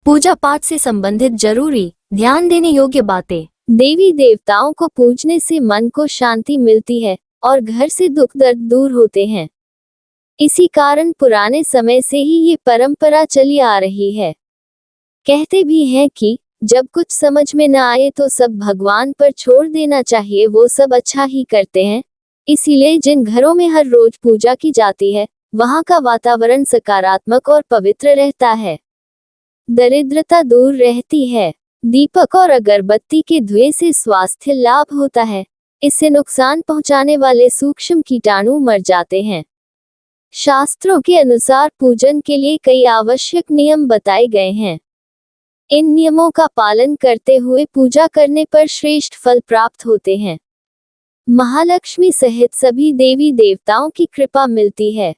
पूजा पाठ से संबंधित जरूरी ध्यान देने योग्य बातें। देवी देवताओं को पूजने से मन को शांति मिलती है और घर से दुख दर्द दूर होते हैं। इसी कारण पुराने समय से ही ये परंपरा चली आ रही है। कहते भी हैं कि जब कुछ समझ में न आए तो सब भगवान पर छोड़ देना चाहिए, वो सब अच्छा ही करते हैं। इसीलिए जिन घरों में हर रोज पूजा की जाती है वहां का वातावरण सकारात्मक और पवित्र रहता है। दरिद्रता दूर रहती है। दीपक और अगरबत्ती के धुएं से स्वास्थ्य लाभ होता है। इससे नुकसान पहुंचाने वाले सूक्ष्म कीटाणु मर जाते हैं। शास्त्रों के अनुसार पूजन के लिए कई आवश्यक नियम बताए गए हैं। इन नियमों का पालन करते हुए पूजा करने पर श्रेष्ठ फल प्राप्त होते हैं। महालक्ष्मी सहित सभी देवी देवताओं की कृपा मिलती है।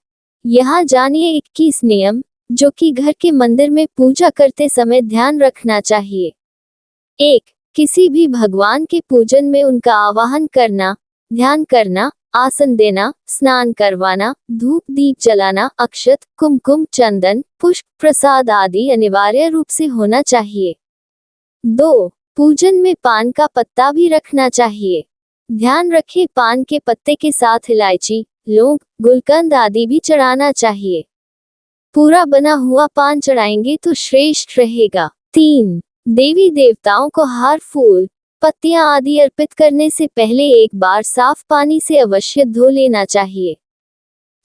यहाँ जानिए 21 नियम जो कि घर के मंदिर में पूजा करते समय ध्यान रखना चाहिए। 1. किसी भी भगवान के पूजन में उनका आवाहन करना, ध्यान करना, आसन देना, स्नान करवाना, धूप दीप जलाना, अक्षत, कुमकुम, चंदन, पुष्प, प्रसाद आदि अनिवार्य रूप से होना चाहिए। 2. पूजन में पान का पत्ता भी रखना चाहिए। ध्यान रखें, पान के पत्ते के साथ इलायची, लौंग, गुलकंद आदि भी चढ़ाना चाहिए। पूरा बना हुआ पान चढ़ाएंगे तो श्रेष्ठ रहेगा। 3. देवी देवताओं को हार, फूल, पत्तियां आदि अर्पित करने से पहले एक बार साफ पानी से अवश्य धो लेना चाहिए।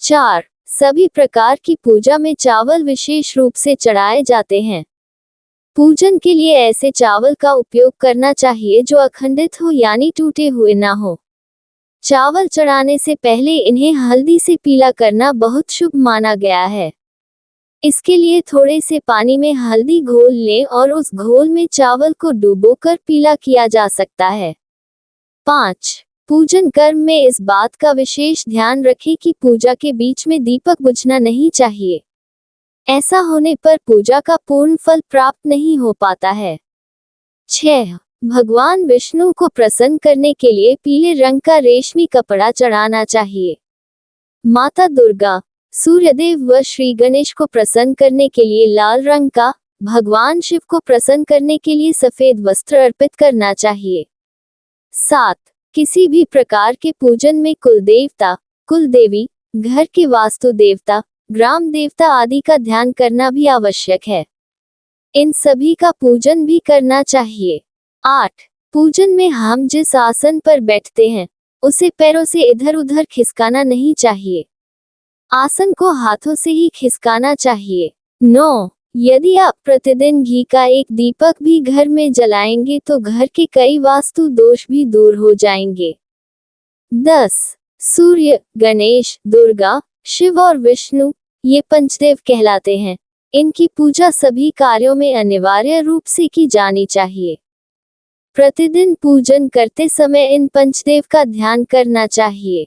4. सभी प्रकार की पूजा में चावल विशेष रूप से चढ़ाए जाते हैं। पूजन के लिए ऐसे चावल का उपयोग करना चाहिए जो अखंडित हो यानी टूटे हुए ना हो। चावल चढ़ाने से पहले इन्हें हल्दी से पीला करना बहुत शुभ माना गया है। इसके लिए थोड़े से पानी में हल्दी घोल लें और उस घोल में चावल को डुबोकर पीला किया जा सकता है। 5. पूजन कर्म में इस बात का विशेष ध्यान रखें कि पूजा के बीच में दीपक बुझना नहीं चाहिए। ऐसा होने पर पूजा का पूर्ण फल प्राप्त नहीं हो पाता है। 6. भगवान विष्णु को प्रसन्न करने के लिए पीले रंग का रेशमी कपड़ा चढ़ाना चाहिए। माता दुर्गा, सूर्यदेव व श्री गणेश को प्रसन्न करने के लिए लाल रंग का, भगवान शिव को प्रसन्न करने के लिए सफेद वस्त्र अर्पित करना चाहिए। 7. किसी भी प्रकार के पूजन में कुल देवता, कुल देवी, घर के वास्तु देवता, ग्राम देवता आदि का ध्यान करना भी आवश्यक है। इन सभी का पूजन भी करना चाहिए। 8. पूजन में हम जिस आसन पर बैठते हैं उसे पैरों से इधर उधर खिसकाना नहीं चाहिए। आसन को हाथों से ही खिसकाना चाहिए। 9. यदि आप प्रतिदिन घी का एक दीपक भी घर में जलाएंगे तो घर के कई वास्तु दोष भी दूर हो जाएंगे। 10. सूर्य, गणेश, दुर्गा, शिव और विष्णु ये पंचदेव कहलाते हैं। इनकी पूजा सभी कार्यों में अनिवार्य रूप से की जानी चाहिए। प्रतिदिन पूजन करते समय इन पंचदेव का ध्यान करना चाहिए।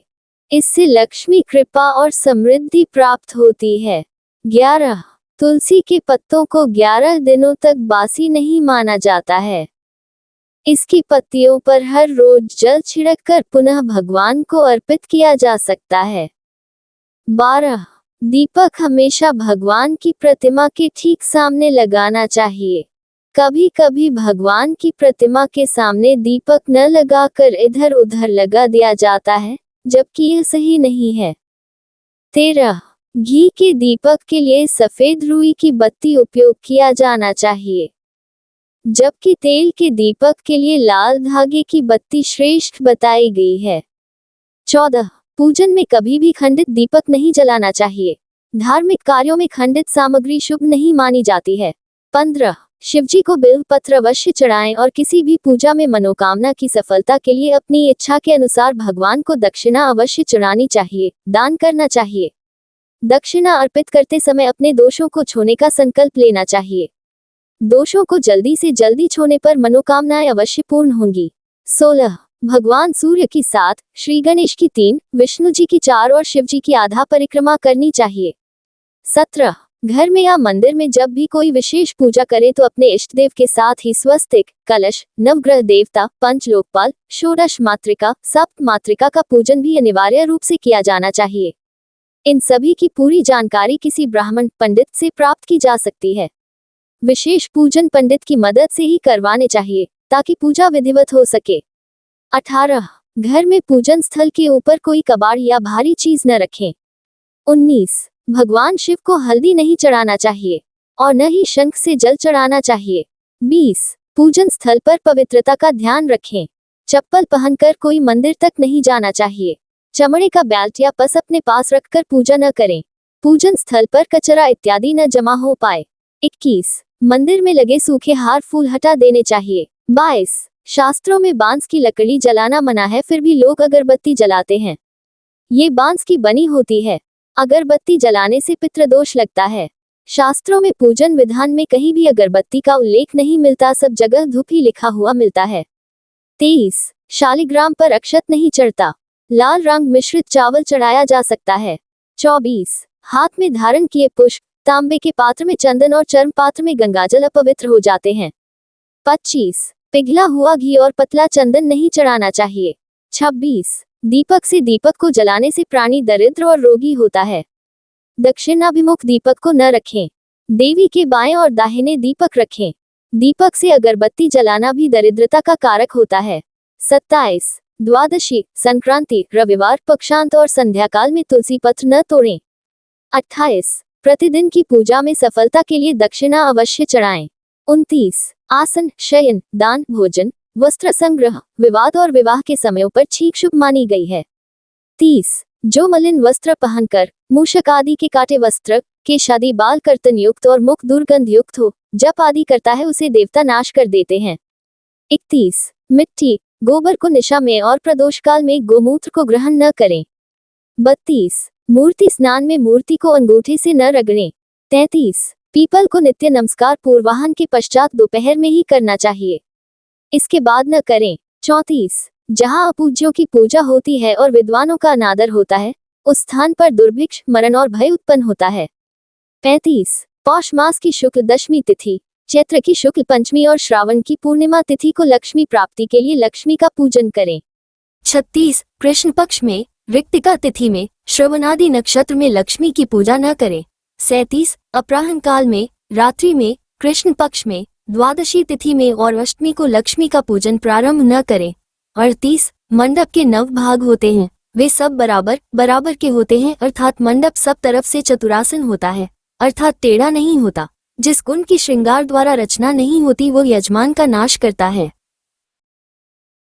इससे लक्ष्मी कृपा और समृद्धि प्राप्त होती है। 11. तुलसी के पत्तों को 11 दिनों तक बासी नहीं माना जाता है। इसकी पत्तियों पर हर रोज जल छिड़ककर पुनः भगवान को अर्पित किया जा सकता है। 12. दीपक हमेशा भगवान की प्रतिमा के ठीक सामने लगाना चाहिए। कभी कभी भगवान की प्रतिमा के सामने दीपक न लगाकर इधर उधर लगा दिया जाता है, जबकि यह सही नहीं है। 13. घी के दीपक के लिए सफेद रुई की बत्ती उपयोग किया जाना चाहिए, जबकि तेल के दीपक के लिए लाल धागे की बत्ती श्रेष्ठ बताई गई है। 14. पूजन में कभी भी खंडित दीपक नहीं जलाना चाहिए। धार्मिक कार्यों में खंडित सामग्री शुभ नहीं मानी जाती है। 15. शिवजी को बिल्व पत्र अवश्य चढ़ाएं और किसी भी पूजा में मनोकामना की सफलता के लिए अपनी इच्छा के अनुसार भगवान को दक्षिणा अवश्य चढ़ानी चाहिए, दान करना चाहिए। दक्षिणा अर्पित करते समय अपने दोषों को छोड़ने का संकल्प लेना चाहिए। दोषों को जल्दी से जल्दी छोड़ने पर मनोकामनाएं अवश्य पूर्ण होंगी। 16. भगवान सूर्य की 7, श्री गणेश की 3, विष्णु जी की 4 और शिव जी की आधा परिक्रमा करनी चाहिए। 17. घर में या मंदिर में जब भी कोई विशेष पूजा करे तो अपने इष्ट देव के साथ ही स्वस्तिक, कलश, नवग्रह देवता, पंचलोकपाल, षोडश मातृका, सप्त मातृका का पूजन भी अनिवार्य रूप से किया जाना चाहिए। इन सभी की पूरी जानकारी किसी ब्राह्मण पंडित से प्राप्त की जा सकती है। विशेष पूजन पंडित की मदद से ही करवाने चाहिए ताकि पूजा विधिवत हो सके। 18. घर में पूजन स्थल के ऊपर कोई कबाड़ या भारी चीज न रखें। 19. भगवान शिव को हल्दी नहीं चढ़ाना चाहिए और न ही शंख से जल चढ़ाना चाहिए। 20. पूजन स्थल पर पवित्रता का ध्यान रखें। चप्पल पहनकर कोई मंदिर तक नहीं जाना चाहिए। चमड़े का बेल्ट या पर्स अपने पास रखकर पूजा न करें। पूजन स्थल पर कचरा इत्यादि न जमा हो पाए। 21. मंदिर में लगे सूखे हार फूल हटा देने चाहिए। 22. शास्त्रों में बांस की लकड़ी जलाना मना है, फिर भी लोग अगरबत्ती जलाते हैं। ये बांस की बनी होती है। अगरबत्ती जलाने से पितृदोष लगता है। शास्त्रों में पूजन विधान में कहीं भी अगरबत्ती का उल्लेख नहीं मिलता, सब जगह धूप ही लिखा हुआ मिलता है। 23. शालिग्राम पर अक्षत नहीं चढ़ता। लाल रंग मिश्रित चावल चढ़ाया जा सकता है। 24. हाथ में धारण किए पुष्प, तांबे के पात्र में चंदन और चर्म पात्र में गंगाजल अपवित्र हो जाते हैं। 25. पिघला हुआ घी और पतला चंदन नहीं चढ़ाना चाहिए। 26. दीपक से दीपक को जलाने से प्राणी दरिद्र और रोगी होता है। दक्षिणाभिमुख दीपक को न रखें। देवी के बाएं और दाहिने दीपक रखें। दीपक से अगरबत्ती जलाना भी दरिद्रता का कारक होता है। 27. द्वादशी, संक्रांति, रविवार, पक्षांत और संध्याकाल में तुलसी पत्र न तोड़ें। 28. प्रतिदिन की पूजा में सफलता के लिए दक्षिणा अवश्य चढ़ाएं। 29. आसन, शयन, दान, भोजन, वस्त्र संग्रह, विवाद और विवाह के समयों पर छींक शुभ मानी गई है। 30. जो मलिन वस्त्र पहनकर, मूषक आदि के काटे वस्त्र, केशादि बाल कर्तन युक्त और मुख दुर्गंध युक्त हो, जप आदि करता है, उसे देवता नाश कर देते हैं। 31. मिट्टी, गोबर को निशा में और प्रदोष काल में गोमूत्र को ग्रहण न करें। 32. मूर्ति स्नान में मूर्ति को अंगूठे से न रगड़ें। 33. पीपल को नित्य नमस्कार पूर्वाहन के पश्चात दोपहर में ही करना चाहिए, इसके बाद न करें। 34. जहां अपूज्यों की पूजा होती है और विद्वानों का अनादर होता है, उस स्थान पर दुर्भिक्ष, मरण और भय उत्पन्न होता है। 35. पौष मास की शुक्ल दशमी तिथि, चैत्र की शुक्ल पंचमी और श्रावण की पूर्णिमा तिथि को लक्ष्मी प्राप्ति के लिए लक्ष्मी का पूजन करें। 36. कृष्ण पक्ष में, ऋक्तिका तिथि में, श्रवणादि नक्षत्र में लक्ष्मी की पूजा न करें। 37. अपराह्न काल में, रात्रि में, कृष्ण पक्ष में, द्वादशी तिथि में और अष्टमी को लक्ष्मी का पूजन प्रारंभ न करें। 38. मंडप के 9 भाग होते हैं, वे सब बराबर बराबर के होते हैं, अर्थात मंडप सब तरफ से चतुरासन होता है, अर्थात टेढ़ा नहीं होता। जिस गुण की श्रृंगार द्वारा रचना नहीं होती वो यजमान का नाश करता है।